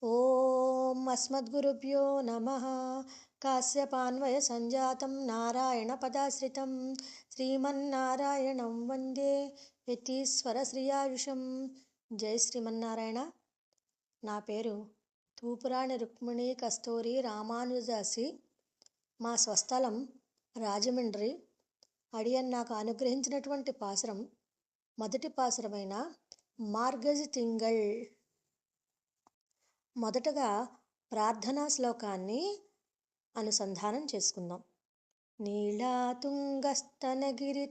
ఓం అస్మద్గురుభ్యో నమః. కాశ్యపాన్వయ సంజాతం నారాయణ పదాశ్రితం శ్రీమన్నారాయణం వందే యతీశ్వర శ్రీయాయుషం. జై శ్రీమన్నారాయణ. నా పేరు తూపురాణి రుక్మిణి కస్తూరి రామానుజాసి. మా స్వస్థలం రాజమండ్రి. అడియన్ నాకు అనుగ్రహించినటువంటి పాసురం మొదటి పాసురమైన మార్గజి తింగళ్. మొదటగా ప్రార్థనా శ్లోకాన్ని అనుసంధానం చేసుకుందాం. నీళాతుంగస్తనగిరి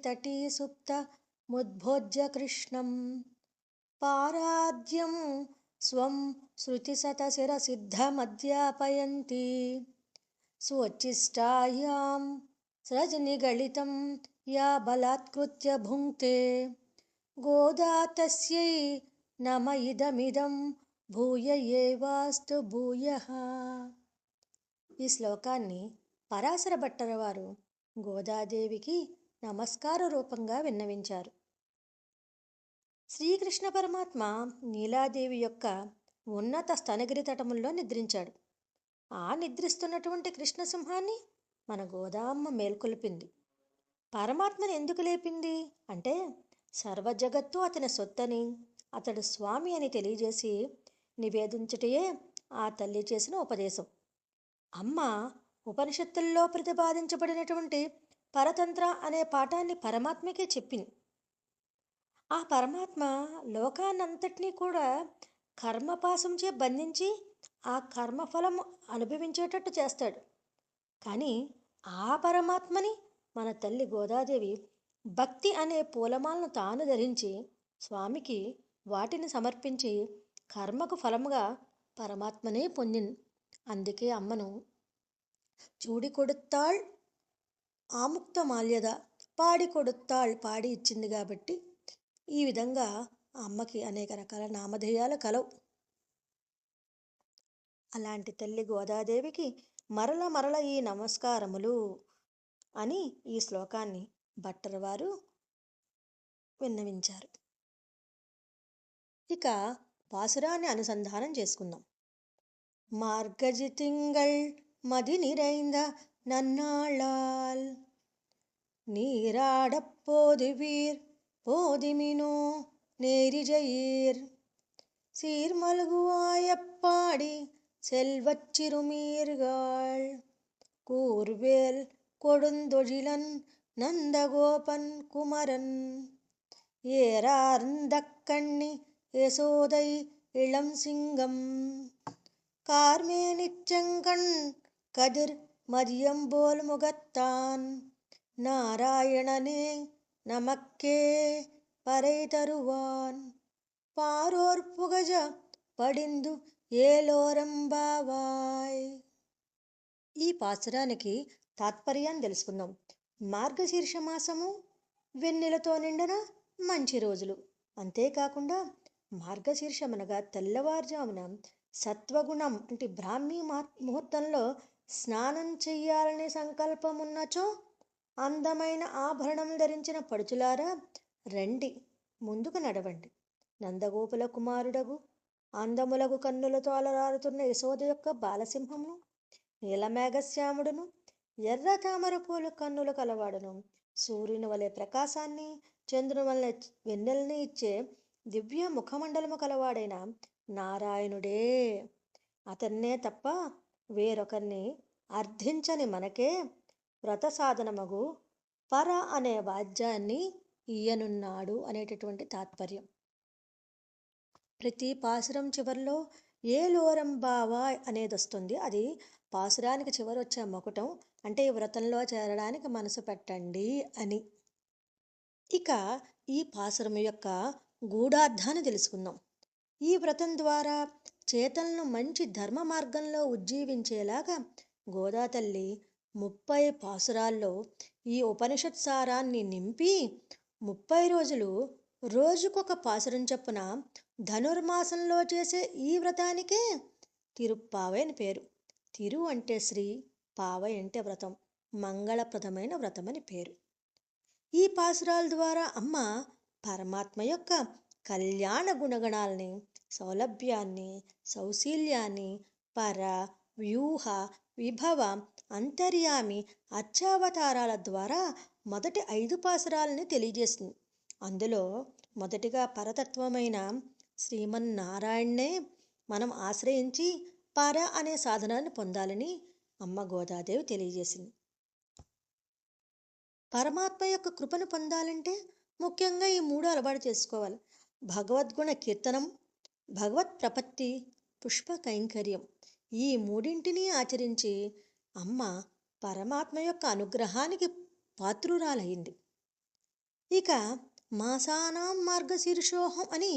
తటీ సుప్త ముద్భోజ్య కృష్ణం పారాద్యం స్వం శృతిశతశిర సిద్ధమధ్యాపయంతి స్వోచ్ఛిష్టాయాం సృజనిగళితం యా బలాత్కృత్య భుంక్తే గోదా తస్యై నమ ఇదమిదం భూయ ఏవాస్తు భూయః. ఈ శ్లోకాన్ని పరాశర భట్టర్ వారు గోదాదేవికి నమస్కార రూపంగా విన్నవించారు. శ్రీకృష్ణ పరమాత్మ నీలాదేవి యొక్క ఉన్నత స్తనగిరి తటముల్లో నిద్రించాడు. ఆ నిద్రిస్తున్నటువంటి కృష్ణసింహాన్ని మన గోదామ్మ మేల్కొల్పింది. పరమాత్మని ఎందుకు లేపింది అంటే సర్వజగత్తు అతని సొత్తని, అతడు స్వామి అని తెలియజేసి నివేదించుటయే ఆ తల్లి చేసిన ఉపదేశం. అమ్మ ఉపనిషత్తుల్లో ప్రతిపాదించబడినటువంటి పరతంత్ర అనే పాఠాన్ని పరమాత్మకే చెప్పింది. ఆ పరమాత్మ లోకాన్నంతటినీ కూడా కర్మపాశంచే బంధించి ఆ కర్మఫలం అనుభవించేటట్టు చేస్తాడు. కానీ ఆ పరమాత్మని మన తల్లి గోదాదేవి భక్తి అనే పూలమాలను తాను ధరించి స్వామికి వాటిని సమర్పించి కర్మకు ఫలముగా పరమాత్మనే పొందింది. అందుకే అమ్మను చూడి కొడుతాళ్ ఆముక్త మాల్యద, పాడి కొడుతాళ్ పాడి ఇచ్చింది. కాబట్టి ఈ విధంగా అమ్మకి అనేక రకాల నామధేయాలు కలవు. అలాంటి తల్లి గోదాదేవికి మరల మరల ఈ నమస్కారములు అని ఈ శ్లోకాన్ని భట్టర్ వారు విన్నవించారు. ఇక పాసురాన్ని అనుసంధానం చేసుకుందాం. మార్గజి తింగళ్ మది நிறைந்த நன்னாளால் நீராடப் போதுவீர் போதிமினோ நேரிஜையீர் சீர்மல்குவாயப்பாடி செல்வச் சிறுமீர்கள் கூர்வேல் கொடுந்தொழிலன் நந்தகோபன் குமரன் ஏறார்ந்தக்கண்ணி யசோதை இளம் சிங்கம் கார்மேனிச்செங்கண் கதிர் மதியம்போல் முகத்தான் நாராயணனே நமக்கே பறை தருவான் பாரோர் புகஜ పడిందు ఏలోరంబావాయ్. ఈ పాసురానికి తాత్పర్యాన్ని తెలుసుకుందాం. మార్గశీర్ష మాసము వెన్నెలతో నిండిన మంచి రోజులు. అంతేకాకుండా మార్గశీర్షమనగా తెల్లవారుజామున సత్వగుణం అంటే బ్రాహ్మీ ముహూర్తంలో స్నానం చెయ్యాలనే సంకల్పం ఉన్నచో అందమైన ఆభరణం ధరించిన పడుచులారా రండి, ముందుకు నడవండి. నందగోపుల కుమారుడగు అందములగు కన్నులతో అలరారుతున్న యశోద యొక్క బాలసింహమును, నీలమేఘశ్యాముడును, ఎర్ర తామర పూలు కన్నులు కలవాడును, సూర్యుని వలె ప్రకాశాన్ని, చంద్రుని వలె వెన్నెల్ని ఇచ్చే దివ్య ముఖమండలము కలవాడైన నారాయణుడే. అతన్నే తప్ప వేరొకరిని అర్థించని మనకే వ్రత సాధనమగు పర అనే వాద్యాన్ని ఇయ్యనున్నాడు అనేటటువంటి తాత్పర్యం. ప్రతి పాసురం చివరిలో ఏలోరంబావా అనేది వస్తుంది. అది పాసురానికి చివరి వచ్చే మకుటం, అంటే ఈ వ్రతంలో చేరడానికి మనసు పెట్టండి అని. ఇక ఈ పాసురం యొక్క గూఢార్థాన్ని తెలుసుకుందాం. ఈ వ్రతం ద్వారా చేతలను మంచి ధర్మ మార్గంలో ఉజ్జీవించేలాగా గోదాతల్లి 30 పాసురాల్లో ఈ ఉపనిషత్ సారాన్ని నింపి 30 రోజులు రోజుకొక పాసురం చొప్పున ధనుర్మాసంలో చేసే ఈ వ్రతానికే తిరుప్పావై అని పేరు. తిరు అంటే శ్రీ, పావై అంటే వ్రతం, మంగళప్రదమైన వ్రతం అని పేరు. ఈ పాసురాల ద్వారా అమ్మ పరమాత్మ యొక్క కళ్యాణ గుణగణాలని సౌలభ్యాన్ని, సౌశీల్యాన్ని, పర, వ్యూహ, విభవ, అంతర్యామి, అర్చావతారాల ద్వారా మొదటి 5 పాసురాలని తెలియజేసింది. అందులో మొదటిగా పరతత్వమైన శ్రీమన్నారాయణ్ణే మనం ఆశ్రయించి పర అనే సాధనాన్ని పొందాలని అమ్మ గోదాదేవి తెలియజేసింది. పరమాత్మ యొక్క కృపను పొందాలంటే ముఖ్యంగా ఈ 3 అలవాటు చేసుకోవాలి. భగవద్గుణ కీర్తనం, భగవత్ ప్రపత్తి, పుష్ప కైంకర్యం. ఈ మూడింటిని ఆచరించి అమ్మ పరమాత్మ యొక్క అనుగ్రహానికి పాత్రురాలయ్యింది. ఇక మాసానాం మార్గశీర్షోహం అని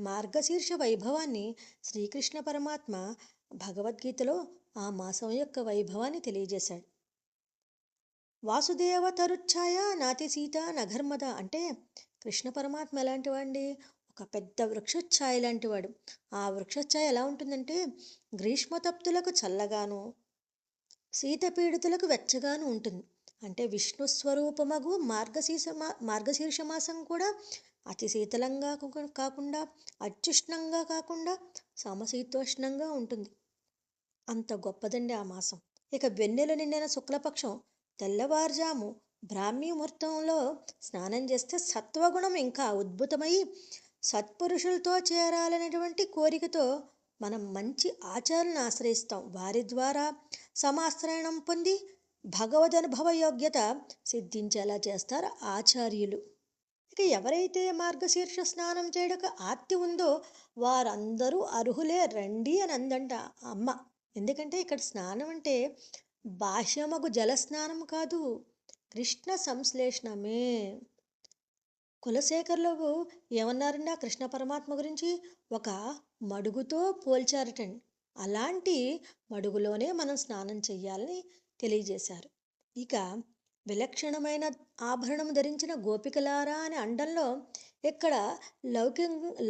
మార్గశీర్ష వైభవాన్ని శ్రీకృష్ణ పరమాత్మ భగవద్గీతలో ఆ మాసం యొక్క వైభవాన్ని తెలియజేశాడు. వాసుదేవ తరుచ్ఛాయ నాతి సీత నఘర్మద అంటే కృష్ణ పరమాత్మ ఎలాంటి వాడండి? ఒక పెద్ద వృక్షఛాయ లాంటి వాడు. ఆ వృక్షఛాయ ఎలా ఉంటుందంటే గ్రీష్మతప్తులకు చల్లగాను, శీతపీడితులకు వెచ్చగాను ఉంటుంది. అంటే విష్ణు స్వరూపమగు మార్గశీర్ష మాసం కూడా అతి శీతలంగా కాకుండా, అత్యుష్ణంగా కాకుండా సమశీతోష్ణంగా ఉంటుంది. అంత గొప్పదండి ఆ మాసం. ఇక వెన్నెల నిండిన శుక్లపక్షం తెల్లవారుజాము బ్రాహ్మీ ముహూర్తంలో స్నానం చేస్తే సత్వగుణం ఇంకా ఉద్భుతమై సత్పురుషులతో చేరాలనేటువంటి కోరికతో మనం మంచి ఆచారాలను ఆశ్రయిస్తాం. వారి ద్వారా సమాశ్రయణం పొంది భగవదనుభవ యోగ్యత సిద్ధించేలా చేస్తారు ఆచార్యులు. ఇక ఎవరైతే మార్గశీర్ష స్నానం చేయడానికి ఆర్తి ఉందో వారందరూ అర్హులే రండి అని అందంట అమ్మ. ఎందుకంటే ఇక్కడ స్నానం అంటే బాహ్యమగు జలస్నానం కాదు, కృష్ణ సంశ్లేషణమే. కులశేఖర్లు ఏమన్నారండి ఆ కృష్ణ పరమాత్మ గురించి? ఒక మడుగుతో పోల్చారటండి. అలాంటి మడుగులోనే మనం స్నానం చెయ్యాలని తెలియజేశారు. ఇక విలక్షణమైన ఆభరణం ధరించిన గోపికలారా అనే అండంలో ఇక్కడ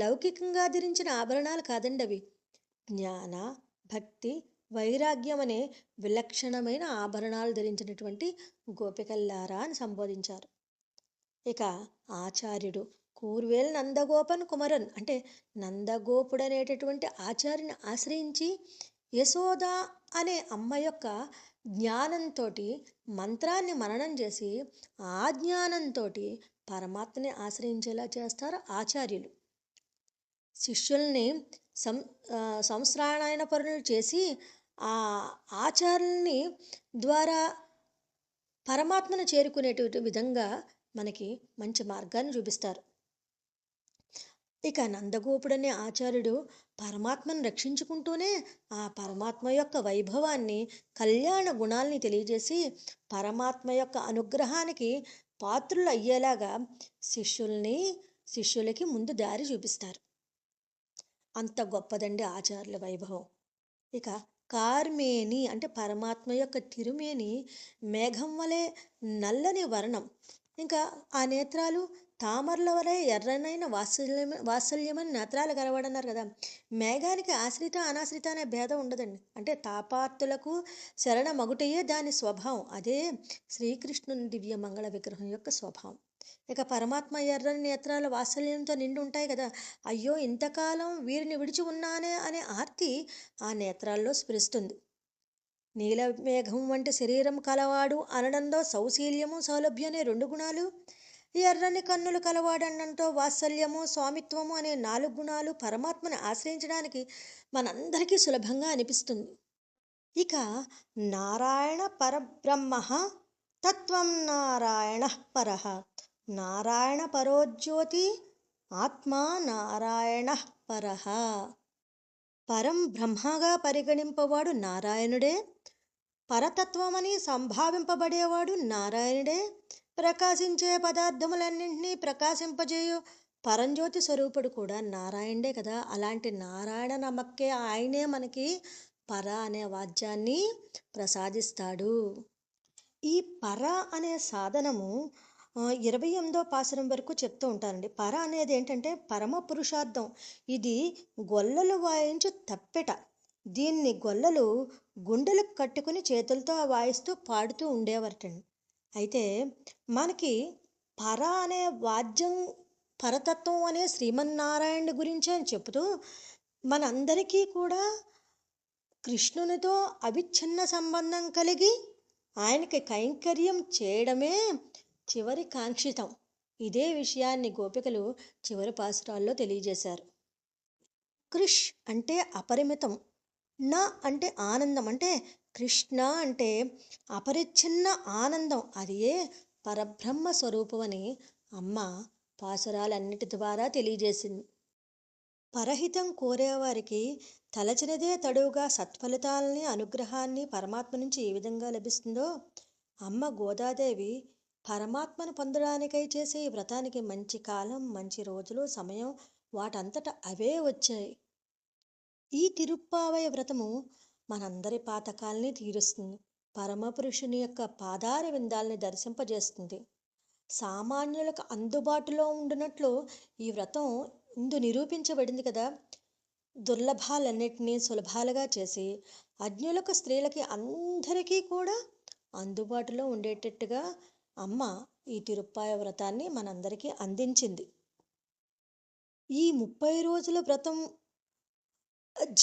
లౌకికంగా ధరించిన ఆభరణాలు కాదండి అవి. జ్ఞాన, భక్తి, వైరాగ్యం అనే విలక్షణమైన ఆభరణాలు ధరించినటువంటి గోపికల్లారా అని సంబోధించారు. ఇక ఆచార్యుడు కూర్వేల్ నందగోపన్ కుమరన్ అంటే నందగోపుడు అనేటటువంటి ఆచార్యుని ఆశ్రయించి యశోద అనే అమ్మ యొక్క జ్ఞానంతో మంత్రాన్ని మననం చేసి ఆ జ్ఞానంతో పరమాత్మని ఆశ్రయించేలా చేస్తారు ఆచార్యులు. శిష్యుల్ని సంస్రాయణ పరులు చేసి ఆ ఆచార్యుల్ని ద్వారా పరమాత్మను చేరుకునేటువంటి విధంగా మనకి మంచి మార్గాన్ని చూపిస్తారు. ఇక నందగోపుడనే ఆచార్యుడు పరమాత్మను రక్షించుకుంటూనే ఆ పరమాత్మ యొక్క వైభవాన్ని, కళ్యాణ గుణాల్ని తెలియజేసి పరమాత్మ యొక్క అనుగ్రహానికి పాత్రులు అయ్యేలాగా శిష్యులకి ముందు దారి చూపిస్తారు. అంత గొప్పదండి ఆచార్యుల వైభవం. ఇక కార్మేని అంటే పరమాత్మ యొక్క తిరుమేని మేఘం వలె నల్లని వర్ణం. ఇంకా ఆ నేత్రాలు తామరల వలె ఎర్రనైన వాత్సల్యమని నేత్రాలు కలవాడన్నారు కదా. మేఘానికి ఆశ్రిత అనాశ్రిత అనే భేదం ఉండదండి. అంటే తాపార్తులకు శరణ మగుటయే దాని స్వభావం. అదే శ్రీకృష్ణుని దివ్య మంగళ విగ్రహం యొక్క స్వభావం. ఇక పరమాత్మ ఎర్రని నేత్రాలు వాత్సల్యంతో నిండి ఉంటాయి కదా. అయ్యో ఇంతకాలం వీరిని విడిచి ఉన్నానే అనే ఆర్తి ఆ నేత్రాల్లో స్ఫురిస్తుంది. నీలమేఘం వంటి శరీరం కలవాడు అనడంలో సౌశీల్యము, సౌలభ్యం అనే 2 గుణాలు, ఎర్రని కన్నులు కలవాడనంతో వాత్సల్యము, స్వామిత్వము అనే 4 గుణాలు పరమాత్మను ఆశ్రయించడానికి మనందరికీ సులభంగా అనిపిస్తుంది. ఇక నారాయణ పరబ్రహ్మ తత్వం నారాయణ పరః, నారాయణ పరోజ్యోతి ఆత్మా నారాయణ పరః. పరం బ్రహ్మగా పరిగణింపవాడు నారాయణుడే, పరతత్వమని సంభావింపబడేవాడు నారాయణుడే, ప్రకాశించే పదార్థములన్నింటినీ ప్రకాశింపజేయు పరంజ్యోతి స్వరూపుడు కూడా నారాయణుడే కదా. అలాంటి నారాయణ నమ్మకే ఆయనే మనకి పర అనే వాద్యాన్ని ప్రసాదిస్తాడు. ఈ పర అనే సాధనము 28వ పాసురం వరకు చెప్తూ ఉంటారండి. పర అనేది ఏంటంటే పరమ పురుషార్థం. ఇది గొల్లలు వాయించు తప్పెట. దీన్ని గొల్లలు గుండెలకు కట్టుకుని చేతులతో వాయిస్తూ పాడుతూ ఉండేవారటండి. అయితే మనకి పర అనే వాద్యం, పరతత్వం అనే శ్రీమన్నారాయణుడి గురించి అని చెబుతూ మనందరికీ కూడా కృష్ణునితో అవిచ్ఛిన్న సంబంధం కలిగి ఆయనకి కైంకర్యం చేయడమే చివరి కాంక్షితం. ఇదే విషయాన్ని గోపికలు చివరి పాసురాల్లో తెలియజేశారు. కృష్ అంటే అపరిమితం, న అంటే ఆనందం, అంటే కృష్ణ అంటే అపరిచ్ఛిన్న ఆనందం, అది ఏ పరబ్రహ్మ స్వరూపం అని అమ్మ పాసురాలన్నిటి ద్వారా తెలియజేసింది. పరహితం కోరేవారికి తలచినదే తడువుగా సత్ఫలితాలని అనుగ్రహాన్ని పరమాత్మ నుంచి ఏ విధంగా లభిస్తుందో, అమ్మ గోదాదేవి పరమాత్మను పొందడానికై చేసే ఈ వ్రతానికి మంచి కాలం, మంచి రోజులు, సమయం వాటంతట అవే వచ్చాయి. ఈ తిరుప్పావై వ్రతము మనందరి పాతకాల్ని తీరుస్తుంది. పరమపురుషుని యొక్క పాదార విందాల్ని దర్శింపజేస్తుంది. సామాన్యులకు అందుబాటులో ఉండినట్లు ఈ వ్రతం ఇందు నిరూపించబడింది కదా. దుర్లభాలన్నిటినీ సులభాలుగా చేసి అజ్ఞులకు, స్త్రీలకి అందరికీ కూడా అందుబాటులో ఉండేటట్టుగా అమ్మ ఈ తిరుప్పాయ వ్రతాన్ని మనందరికీ అందించింది. ఈ 30 రోజుల వ్రతం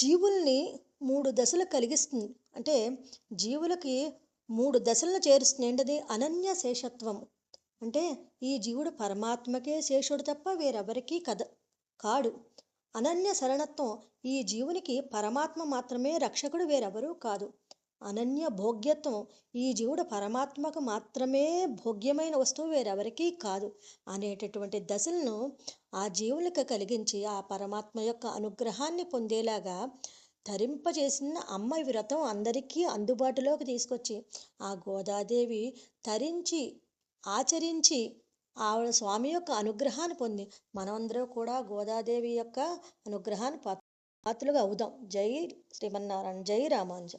జీవుల్ని 3 దశలు కలిగిస్తుంది. అంటే జీవులకి 3 దశలను చేరుస్తుంది. ఏంటది? అనన్య శేషత్వం. అంటే ఈ జీవుడు పరమాత్మకే శేషుడు తప్ప వేరెవరికీ కాడు. అనన్య శరణత్వం, ఈ జీవునికి పరమాత్మ మాత్రమే రక్షకుడు, వేరెవరూ కాదు. అనన్య భోగ్యత్వం, ఈ జీవుడు పరమాత్మకు మాత్రమే భోగ్యమైన వస్తువు, వేరెవరికీ కాదు అనేటటువంటి దశలను ఆ జీవులకు కలిగించి ఆ పరమాత్మ యొక్క అనుగ్రహాన్ని పొందేలాగా ధరింపజేసిన అమ్మ ఈ వ్రతం అందరికీ అందుబాటులోకి తీసుకొచ్చి ఆ గోదాదేవి తరించి ఆచరించి ఆవిడ స్వామి యొక్క అనుగ్రహాన్ని పొంది మనమందరం కూడా గోదాదేవి యొక్క అనుగ్రహాన్ని పాత్రలుగా అవుదాం. జై శ్రీమన్నారాయణ, జై రామానుజ.